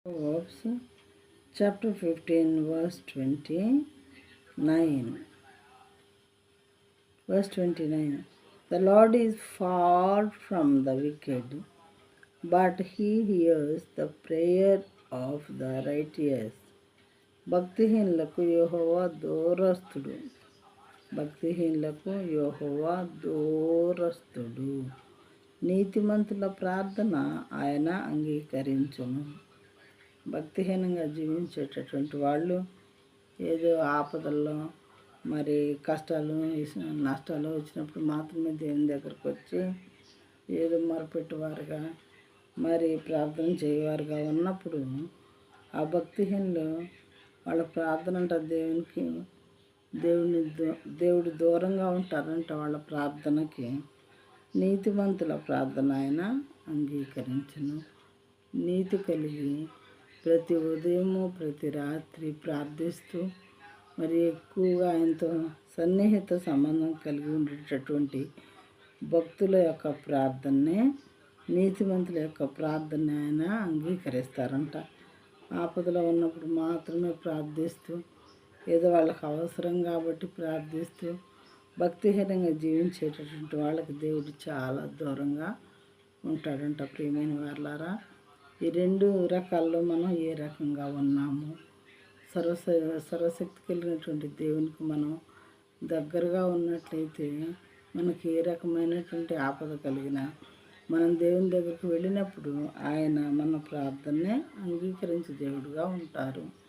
Proverbs chapter 15 verse 29. Verse 29. The Lord is far from the wicked, but he hears the prayer of the righteous. భక్తిహీనులకు యెహోవా దూరస్తుడు. భక్తిహీనులకు యెహోవా దూరస్తుడు. నీతిమంతుల ప్రార్థన ఆయన అంగీకరించును. భక్తిహీనంగా జీవించేటటువంటి వాళ్ళు ఏదో ఆపదల్లో మరి కష్టాలు నష్టాలు వచ్చినప్పుడు మాత్రమే దేవుని దగ్గరకు వచ్చి ఏదో మొరపెట్టేవారుగా మరి ప్రార్థన చేయవారుగా ఉన్నప్పుడు ఆ భక్తిహీనులు వాళ్ళ ప్రార్థన అంట దేవుడు దూరంగా ఉంటారంట. వాళ్ళ ప్రార్థనకి నీతిమంతుల ప్రార్థన ఆయన అంగీకరించును. నీతి కలిగి ప్రతి ఉదయము ప్రతి రాత్రి ప్రార్థిస్తూ మరి ఎక్కువగా ఆయనతో సన్నిహిత సంబంధం కలిగి ఉండేటటువంటి భక్తుల యొక్క ప్రార్థననే నీతిమంతుల యొక్క ప్రార్థన ఆయన అంగీకరిస్తారంట. ఆపదలో ఉన్నప్పుడు మాత్రమే ప్రార్థిస్తూ ఏదో వాళ్ళకి అవసరం కాబట్టి ప్రార్థిస్తూ భక్తిహీనంగా జీవించేటటువంటి వాళ్ళకి దేవుడు చాలా దూరంగా ఉంటాడంట. ప్రియమైన వాళ్ళారా, ఈ రెండు రకాల్లో మనం ఏ రకంగా ఉన్నాము? సర్వశక్తి కలిగినటువంటి దేవునికి మనం దగ్గరగా ఉన్నట్లయితే మనకి ఏ రకమైనటువంటి ఆపద కలిగినా మనం దేవుని దగ్గరికి వెళ్ళినప్పుడు ఆయన మన ప్రార్థననే అంగీకరించే దేవుడుగా ఉంటారు.